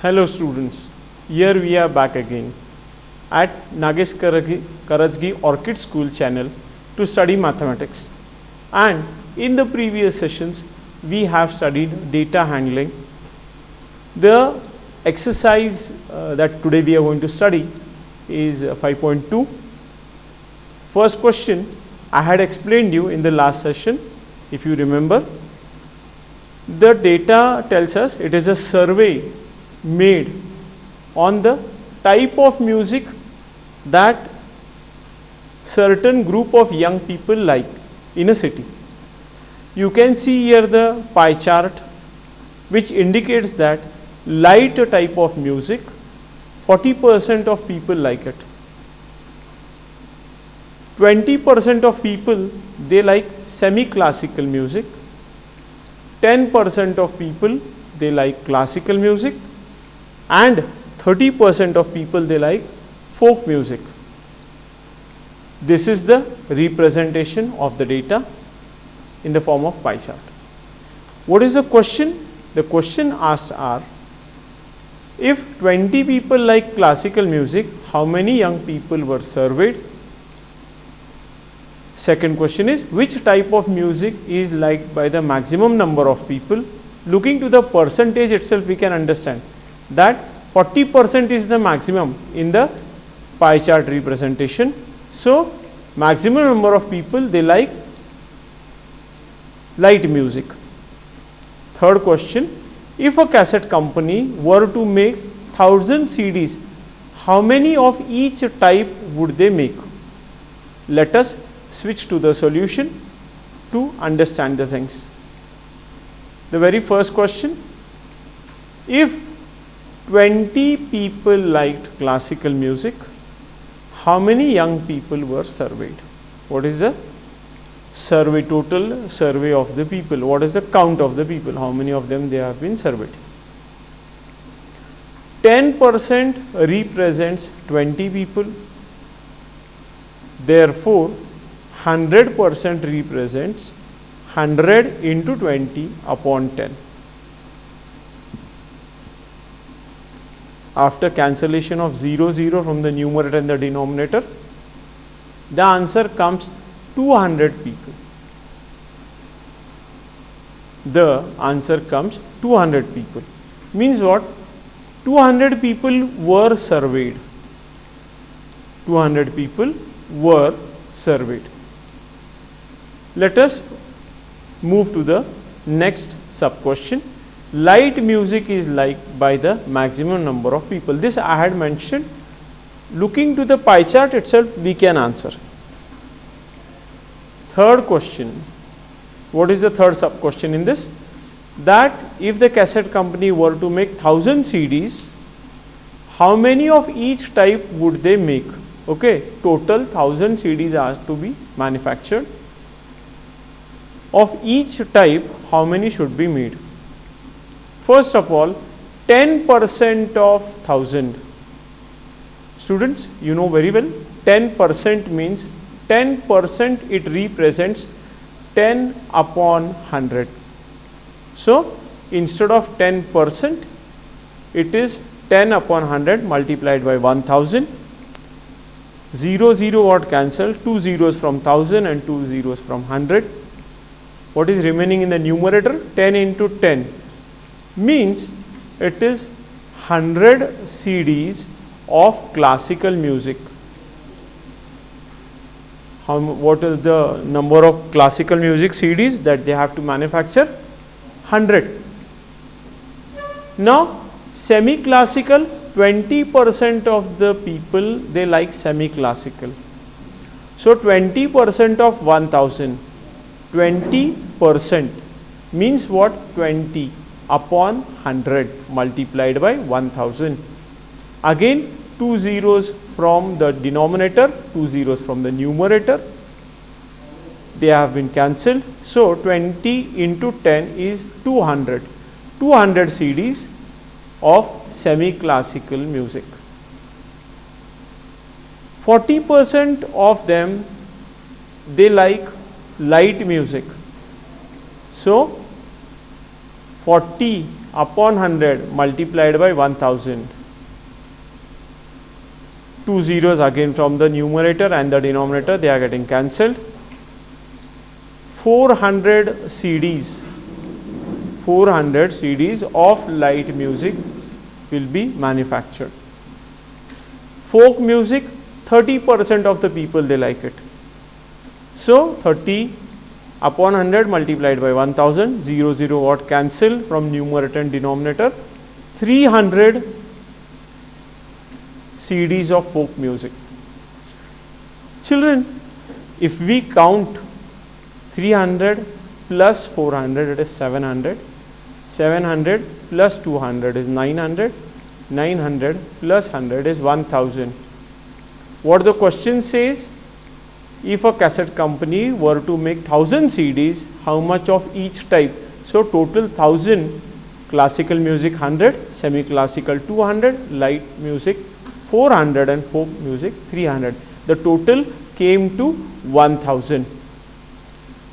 Hello students, here we are back again at Nagesh Karajgi Orchid School channel to study mathematics. And in the previous sessions, we have studied data handling. The exercise that today we are going to study is 5.2. First question, I had explained you in the last session, if you remember. The data tells us it is a survey made on the type of music that certain group of young people like in a city. You can see here the pie chart which indicates that light type of music 40% of people like it. 20% of people they like semi-classical music. 10% of people they like classical music, and 30% of people they like folk music. This is the representation of the data in the form of pie chart. What is the question? The question asks are, if 20 people like classical music, how many young people were surveyed? Second question is, which type of music is liked by the maximum number of people? Looking to the percentage itself, we can understand that 40% is the maximum in the pie chart representation. So, maximum number of people they like light music. Third question, if a cassette company were to make 1000 CDs, how many of each type would they make? Let us switch to the solution to understand the things. The very first question, if 20 people liked classical music, how many young people were surveyed? What is the survey, total survey of the people? What is the count of the people? How many of them they have been surveyed? 10% represents 20 people. Therefore, 100% represents 100 into 20 upon 10. After cancellation of 0 from the numerator and the denominator, the answer comes 200 people. The answer comes 200 people. Means what? 200 people were surveyed. 200 people were surveyed. Let us move to the next sub question. Light music is liked by the maximum number of people. This I had mentioned. Looking to the pie chart itself, we can answer. Third question. What is the third sub question in this? That if the cassette company were to make 1000 CDs, how many of each type would they make? Okay, total 1000 CDs are to be manufactured. Of each type, how many should be made? First of all, 10% of 1000. Students, you know very well, 10% means 10% it represents 10 upon 100. So, instead of 10%, it is 10 upon 100 multiplied by 1000. 0 got cancelled, 2 zeros from 1000 and 2 zeros from 100. What is remaining in the numerator? 10 into 10 means it is 100 CDs of classical music. What is the number of classical music CDs that they have to manufacture? 100. Now, semi-classical, 20% of the people they like semi-classical. So, 20% of 1000. 20% means what? 20 upon 100 multiplied by 1000. Again 2 zeros from the denominator, 2 zeros from the numerator. They have been cancelled. So, 20 into 10 is 200. 200 CDs of semi-classical music. 40% of them they like light music. So, 40 upon 100 multiplied by 1000. Two zeros again from the numerator and the denominator, they are getting cancelled. 400 CDs of light music will be manufactured. Folk music, 30% of the people they like it. So 30 upon 100 multiplied by 1000, 00 got cancelled from numerator and denominator. 300 CDs of folk music. Children, if we count 300 plus 400, it is 700. 700 plus 200 is 900. 900 plus 100 is 1000. What the question says? If a cassette company were to make 1000 CDs, how much of each type? So total 1000, classical music 100, semi-classical 200, light music 400 and folk music 300. The total came to 1000.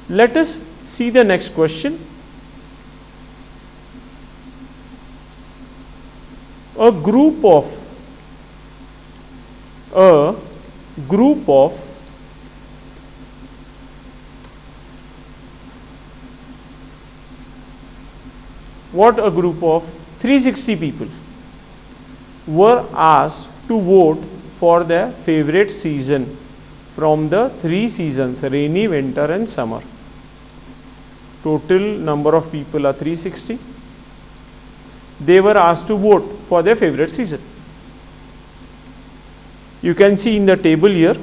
Let us see the next question. A group of what a group of 360 people were asked to vote for their favorite season from the 3 seasons, rainy, winter and summer. Total number of people are 360. They were asked to vote for their favorite season. You can see in the table here,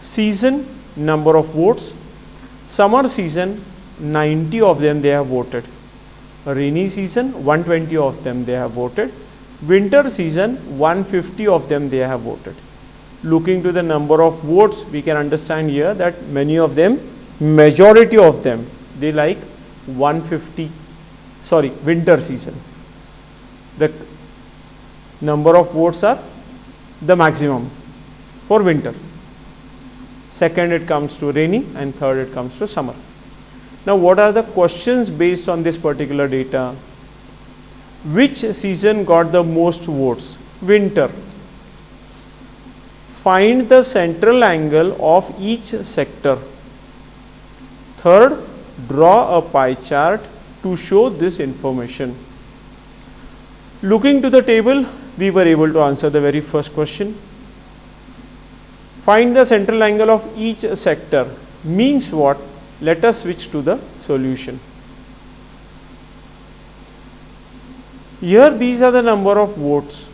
season, number of votes. Summer season, 90 of them they have voted. Rainy season, 120 of them they have voted. Winter season, 150 of them they have voted. Looking to the number of votes, we can understand here that many of them, majority of them, they like 150, winter season. The number of votes are the maximum for winter. Second it comes to rainy and third it comes to summer. Now what are the questions based on this particular data? Which season got the most votes? Winter. Find the central angle of each sector. Third, draw a pie chart to show this information. Looking to the table, we were able to answer the very first question. Find the central angle of each sector means what? Let us switch to the solution. Here these are the number of votes.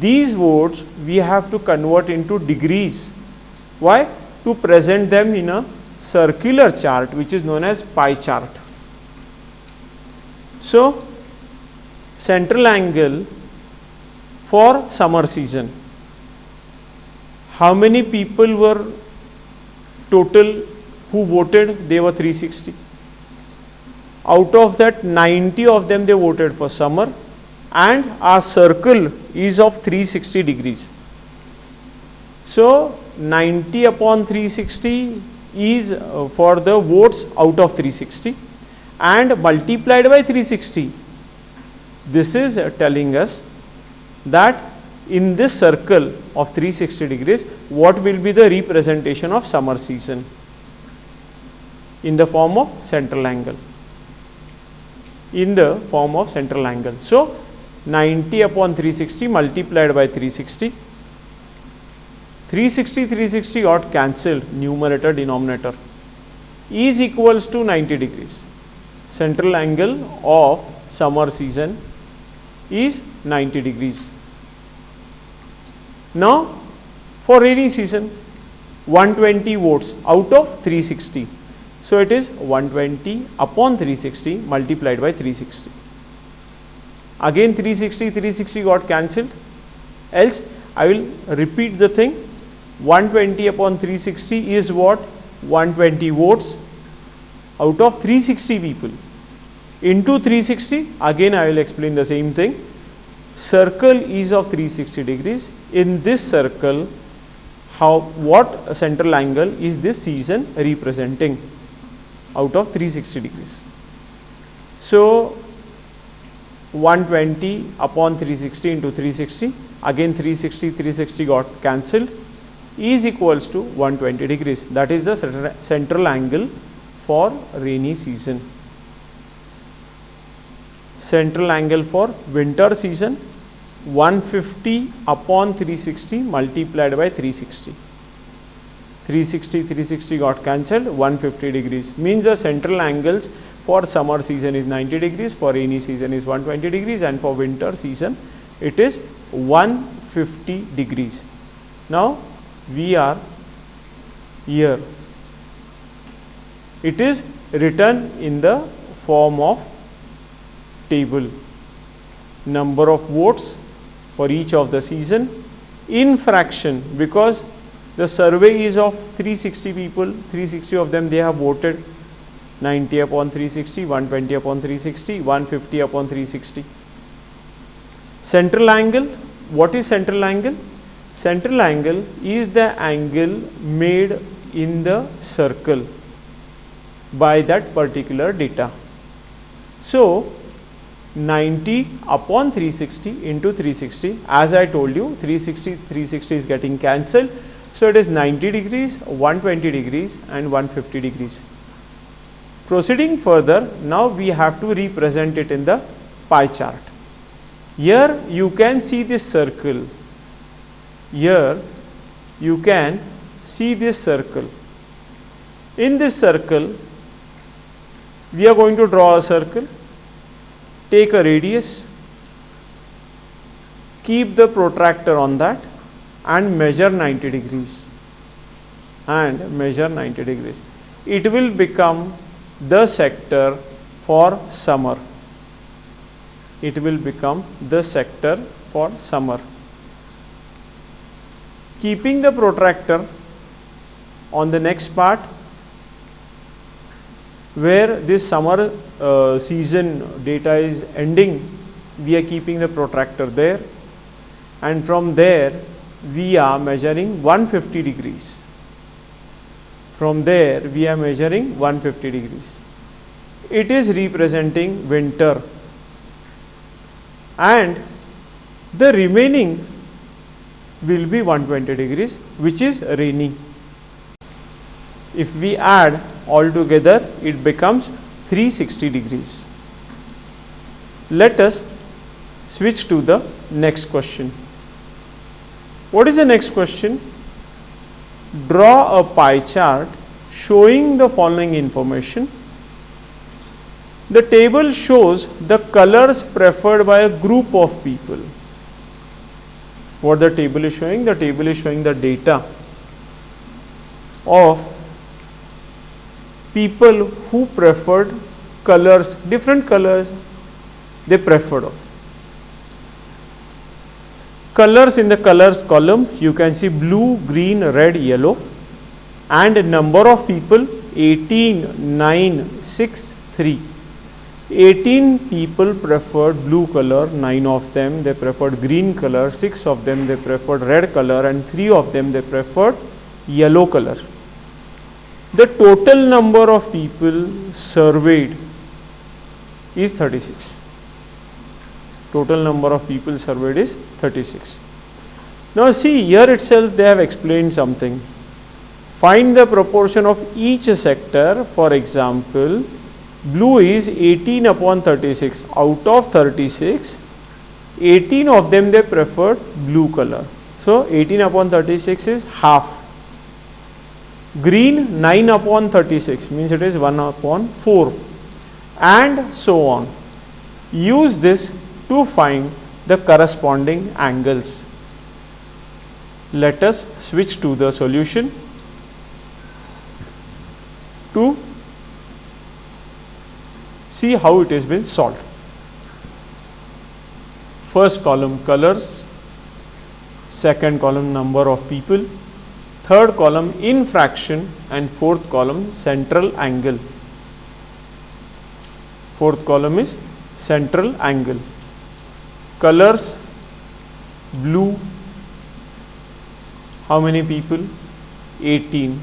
These votes we have to convert into degrees. Why? To present them in a circular chart which is known as pie chart. So central angle for summer season. How many people were total who voted? They were 360. Out of that, 90 of them they voted for summer, and our circle is of 360 degrees. So 90 upon 360 is for the votes out of 360 and multiplied by 360. This is telling us that in this circle of 360 degrees, what will be the representation of summer season in the form of central angle. In the form of central angle. So 90 upon 360 multiplied by 360. 360 got cancelled, numerator denominator, is equals to 90 degrees. Central angle of summer season is 90 degrees. Now for rainy season, 120 votes out of 360. So it is 120 upon 360 multiplied by 360. Again 360 got cancelled. Else I will repeat the thing. 120 upon 360 is what? 120 votes out of 360 people. Into 360, again I will explain the same thing. Circle is of 360 degrees. In this circle, what central angle is this season representing out of 360 degrees? So 120 upon 360 into 360, again 360 got cancelled, is equals to 120 degrees. That is the central angle for rainy season. Central angle for winter season, 150 upon 360 multiplied by 360. 360 got cancelled, 150 degrees. Means the central angles for summer season is 90 degrees, for rainy season is 120 degrees, and for winter season it is 150 degrees. Now we are here. It is written in the form of table. Number of votes for each of the season in fraction, because the survey is of 360 people, 360 of them they have voted. 90 upon 360, 120 upon 360, 150 upon 360. Central angle, what is central angle? Central angle is the angle made in the circle by that particular data. So 90 upon 360 into 360, as I told you, 360 is getting cancelled. So it is 90 degrees, 120 degrees and 150 degrees. Proceeding further, now we have to represent it in the pie chart. Here you can see this circle. Here you can see this circle. In this circle, we are going to draw a circle. Take a radius, keep the protractor on that and measure 90 degrees. It will become the sector for summer. It will become the sector for summer. Keeping the protractor on the next part, where this summer season data is ending, we are keeping the protractor there, and from there we are measuring 150 degrees. From there we are measuring 150 degrees. It is representing winter, and the remaining will be 120 degrees, which is rainy. If we add all together, it becomes 360 degrees. Let us switch to the next question. What is the next question? Draw a pie chart showing the following information. The table shows the colors preferred by a group of people. What the table is showing? The table is showing the data of people who preferred colors, different colors they preferred of. Colors in the colors column, you can see blue, green, red, yellow, and number of people 18, 9, 6, 3. 18 people preferred blue color, 9 of them they preferred green color, 6 of them they preferred red color, and 3 of them they preferred yellow color. The total number of people surveyed is 36. Total number of people surveyed is 36. Now see, here itself they have explained something. Find the proportion of each sector. For example, blue is 18 upon 36. Out of 36, 18 of them they preferred blue color. So 18 upon 36 is half. Green 9 upon 36 means it is 1 upon 4, and so on. Use this to find the corresponding angles. Let us switch to the solution to see how it has been solved. First column colors, second column number of people, third column in fraction, and fourth column central angle. Fourth column is central angle. Colors, blue, how many people? 18.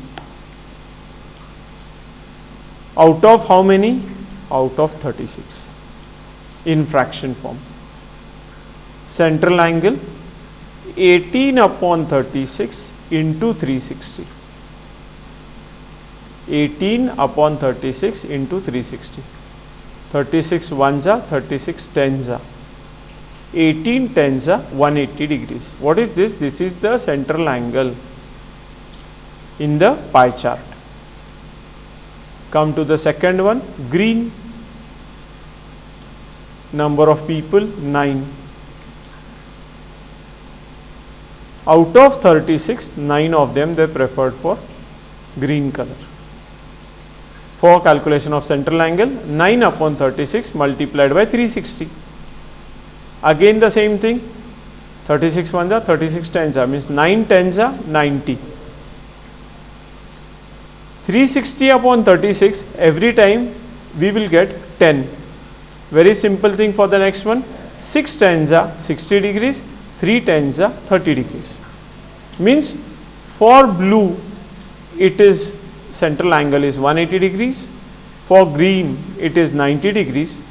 Out of how many? out of 36 in fraction form. Central angle 18 upon 36 into 360. 18 upon 36 into 360. 36 ones are, 36 tens are. 18 tens are 180 degrees. What is this? This is the central angle in the pie chart. Come to the second one, green. Number of people 9. Out of 36, 9 of them they preferred for green color. For calculation of central angle, 9 upon 36 multiplied by 360. Again the same thing, 36 ones are, 36 tens are, means 9 tens are 90. 360 upon 36, every time we will get 10. Very simple thing for the next one, 6 tens are 60 degrees, 3 tens are 30 degrees. Means for blue it is central angle is 180 degrees, for green it is 90 degrees,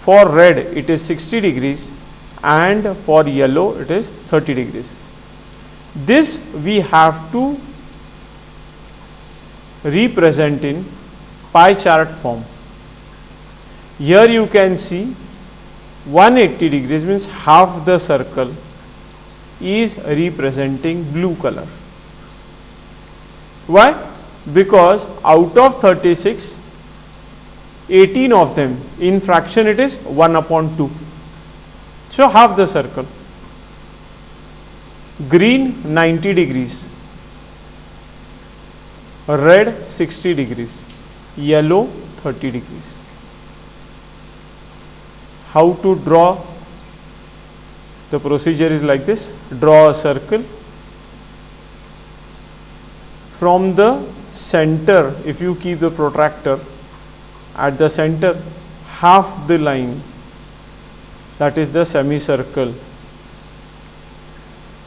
for red it is 60 degrees, and for yellow it is 30 degrees. This we have to represent in pie chart form. Here you can see 180 degrees means half the circle is representing blue color. Why? Because out of 36, 18 of them, in fraction it is 1 upon 2. So half the circle. Green 90 degrees, red 60 degrees, yellow 30 degrees. How to draw? The procedure is like this. Draw a circle. From the center, if you keep the protractor at the center, half the line, that is the semicircle,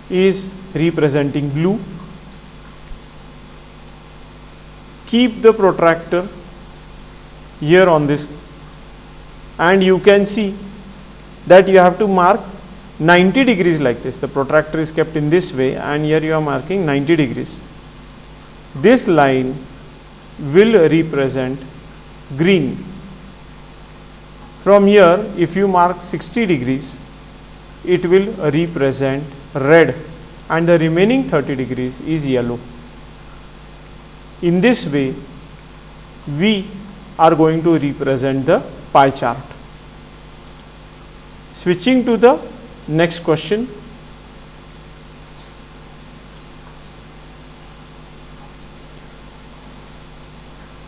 is representing blue. Keep the protractor here on this, and you can see that you have to mark 90 degrees like this. The protractor is kept in this way, and here you are marking 90 degrees. This line will represent green. From here, if you mark 60 degrees, it will represent red, and the remaining 30 degrees is yellow. In this way, we are going to represent the pie chart. Switching to the next question.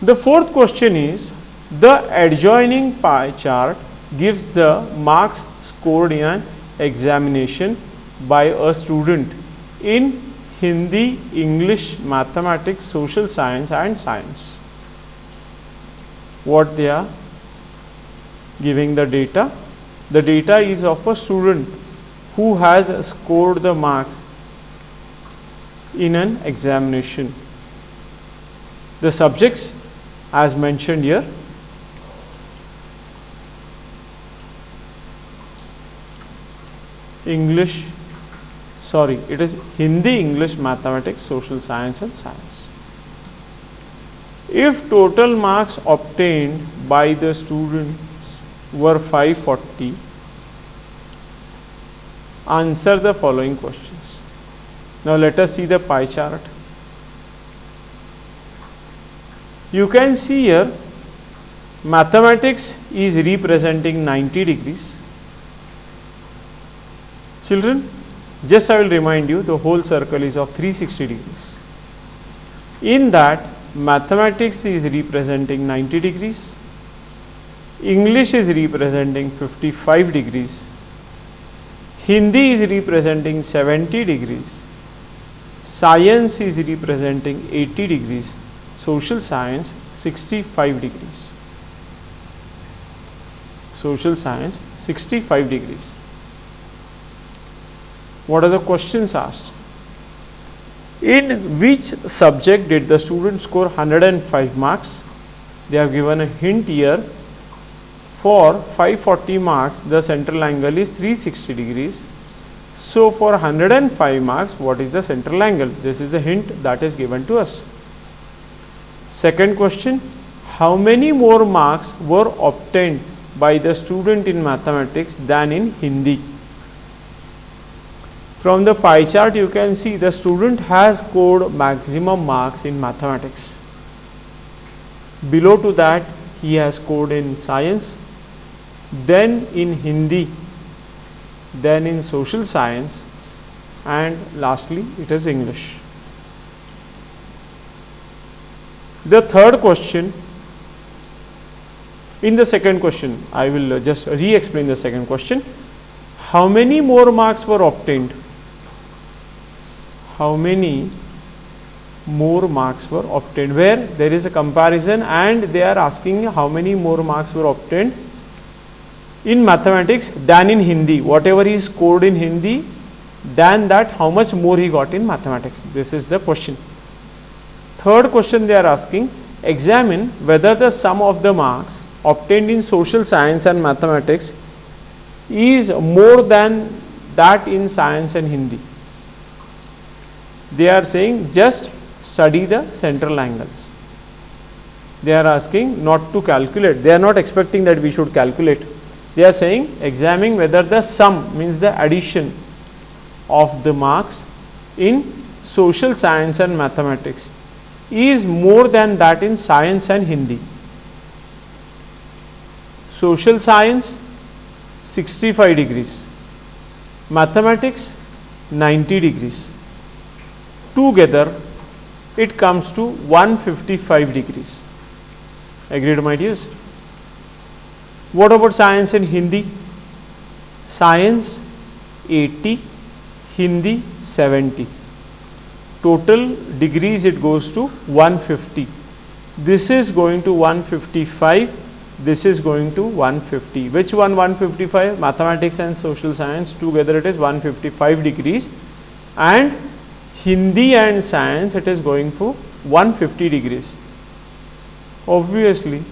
The fourth question is, the adjoining pie chart gives the marks scored in an examination by a student in Hindi, English, Mathematics, Social Science and Science. What they are giving the data? The data is of a student who has scored the marks in an examination. The subjects as mentioned here, English, sorry, it is Hindi, English, Mathematics, Social Science and Science. If total marks obtained by the students were 540, answer the following questions. Now let us see the pie chart. You can see here mathematics is representing 90 degrees. Children, just I will remind you, the whole circle is of 360 degrees. In that, mathematics is representing 90 degrees, English is representing 55 degrees, Hindi is representing 70 degrees, Science is representing 80 degrees, Social Science 65 degrees. Social Science 65 degrees. What are the questions asked? In which subject did the student score 105 marks? They have given a hint here. For 540 marks, the central angle is 360 degrees. So for 105 marks, what is the central angle? This is the hint that is given to us. Second question, how many more marks were obtained by the student in mathematics than in Hindi? From the pie chart, you can see the student has scored maximum marks in mathematics. Below to that, he has scored in science, then in Hindi, then in social science, and lastly it is English. The third question, in the second question, I will just re-explain the second question. How many more marks were obtained? How many more marks were obtained? Where there is a comparison and they are asking how many more marks were obtained in mathematics than in Hindi. Whatever he scored in Hindi, than that how much more he got in mathematics. This is the question. Third question they are asking, examine whether the sum of the marks obtained in social science and mathematics is more than that in science and Hindi. They are saying just study the central angles. They are asking not to calculate. They are not expecting that we should calculate. They are saying examine whether the sum means the addition of the marks in social science and mathematics is more than that in science and Hindi. Social science 65 degrees, mathematics 90 degrees. Together it comes to 155 degrees. Agreed, my dears? What about science and Hindi? Science 80, Hindi 70. Total degrees it goes to 150. This is going to 155. This is going to 150. Which one 155? Mathematics and social science together it is 155 degrees, and Hindi and science it is going for 150 degrees. Obviously,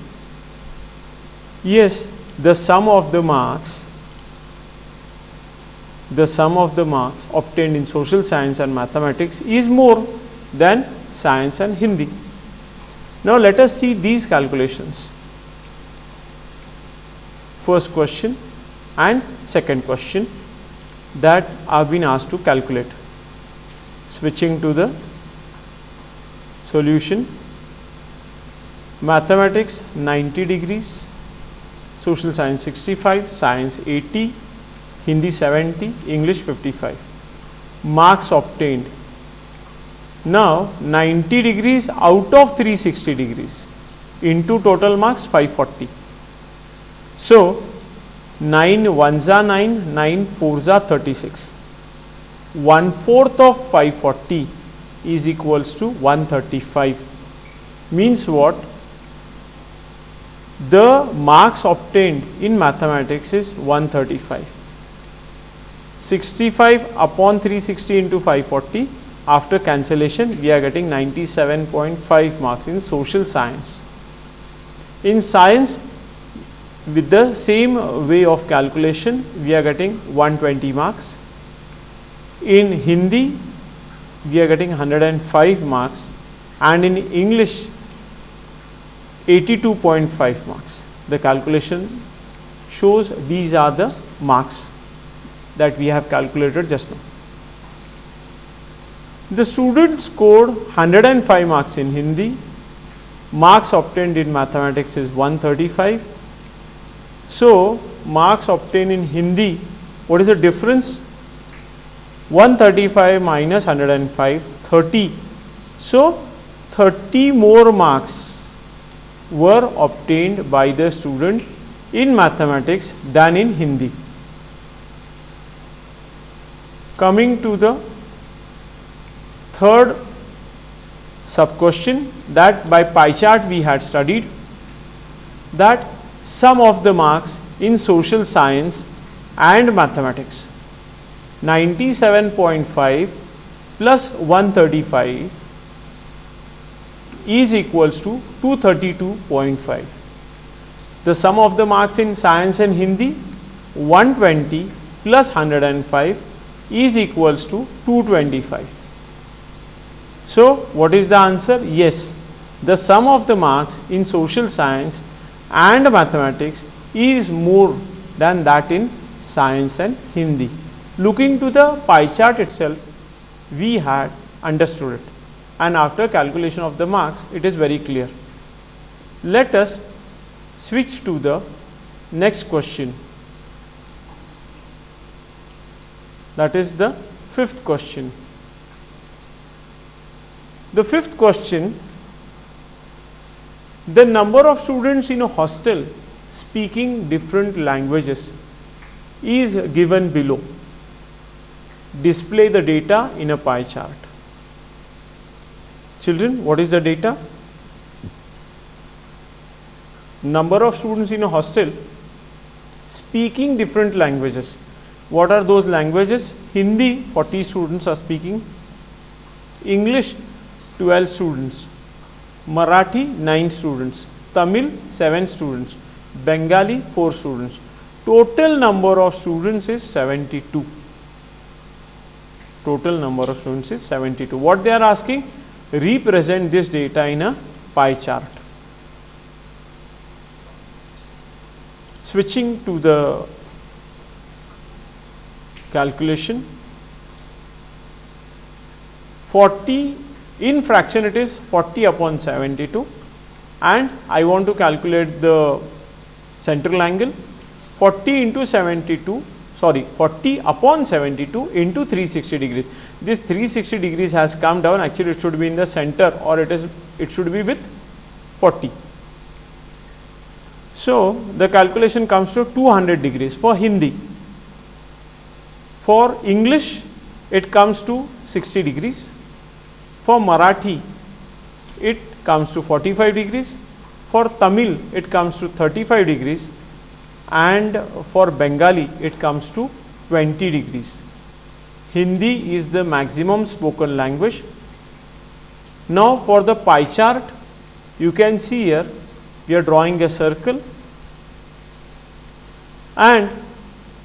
yes, the sum of the marks obtained in social science and mathematics is more than science and Hindi. Now let us see these calculations. First question and second question that have been asked to calculate. Switching to the solution. Mathematics 90 degrees, social science 65, science 80, Hindi 70, English 55. Marks obtained. Now 90 degrees out of 360 degrees into total marks 540. So 9 ones are 9, 9 fours are 36. 1/4 of 540 is equals to 135. Means what? The marks obtained in mathematics is 135. 65 upon 360 into 540, after cancellation we are getting 97.5 marks in social science. In science, with the same way of calculation, we are getting 120 marks. In Hindi, we are getting 105 marks, and in English 82.5 marks. The calculation shows these are the marks that we have calculated just now. The student scored 105 marks in Hindi. Marks obtained in mathematics is 135. So marks obtained in Hindi, what is the difference? 135 minus 105, 30. So 30 more marks were obtained by the student in mathematics than in Hindi. Coming to the third sub question, that by pie chart we had studied, that sum of the marks in social science and mathematics, 97.5 plus 135 is equals to 232.5. The sum of the marks in science and Hindi, 120 plus 105 is equals to 225. So, what is the answer? Yes, the sum of the marks in social science and mathematics is more than that in science and Hindi. Looking to the pie chart itself, we had understood it, and after calculation of the marks, it is very clear. Let us switch to the next question. That is the fifth question. The fifth question, the number of students in a hostel speaking different languages is given below. Display the data in a pie chart. Children, what is the data? Number of students in a hostel speaking different languages. What are those languages? Hindi, 40 students are speaking. English, 12 students. Marathi, 9 students. Tamil, 7 students. Bengali, 4 students. Total number of students is 72. Total number of students is 72. What they are asking? Represent this data in a pie chart. Switching to the calculation, 40 in fraction, it is 40 upon 72, and I want to calculate the central angle. 40 into 72, sorry, 40 upon 72 into 360 degrees. This 360 degrees has come down. Actually, it should be in the center, or it should be with 40. So, the calculation comes to 200 degrees for Hindi. For English, it comes to 60 degrees. For Marathi, it comes to 45 degrees. For Tamil, it comes to 35 degrees. And for Bengali, it comes to 20 degrees. Hindi is the maximum spoken language. Now, for the pie chart, you can see here, we are drawing a circle, and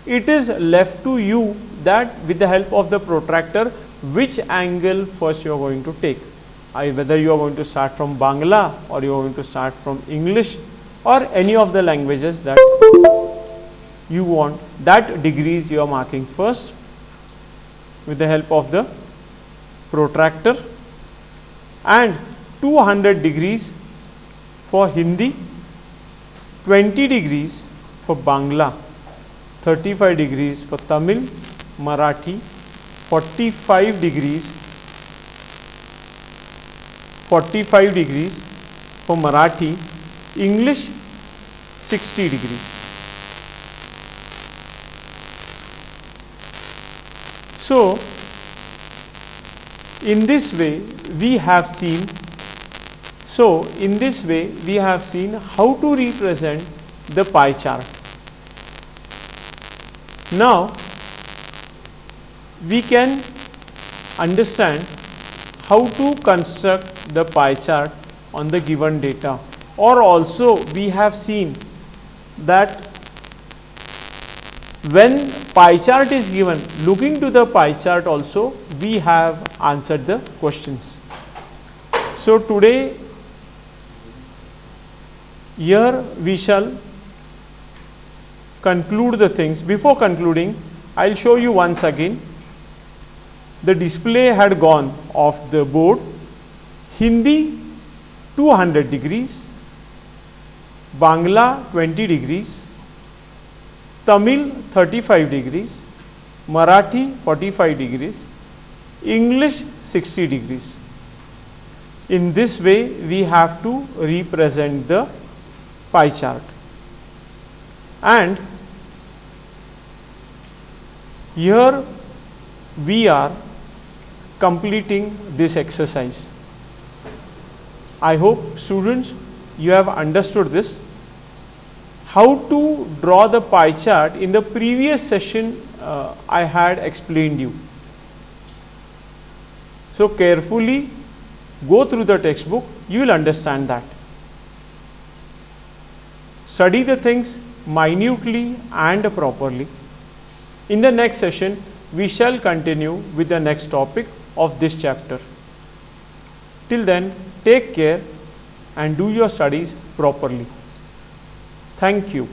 it is left to you that with the help of the protractor, which angle first you are going to take. Whether you are going to start from Bangla, or you are going to start from English, or any of the languages that you want, that degrees you are marking first with the help of the protractor. And 200 degrees for Hindi, 20 degrees for Bangla, 35 degrees for Tamil, Marathi, 45 degrees for Marathi, English 60 degrees. So, in this way we have seen how to represent the pie chart. Now, we can understand how to construct the pie chart on the given data, or also we have seen that when pie chart is given, looking to the pie chart also we have answered the questions. So, today here we shall conclude the things. Before concluding, I will show you once again. The display had gone off the board. Hindi 200 degrees, Bangla 20 degrees, Tamil 35 degrees, Marathi 45 degrees, English 60 degrees. In this way, we have to represent the pie chart. And here we are completing this exercise. I hope students you have understood this. How to draw the pie chart in the previous session I had explained you. So carefully go through the textbook, you will understand that. Study the things minutely and properly. In the next session, we shall continue with the next topic of this chapter. Till then, take care and do your studies properly. Thank you.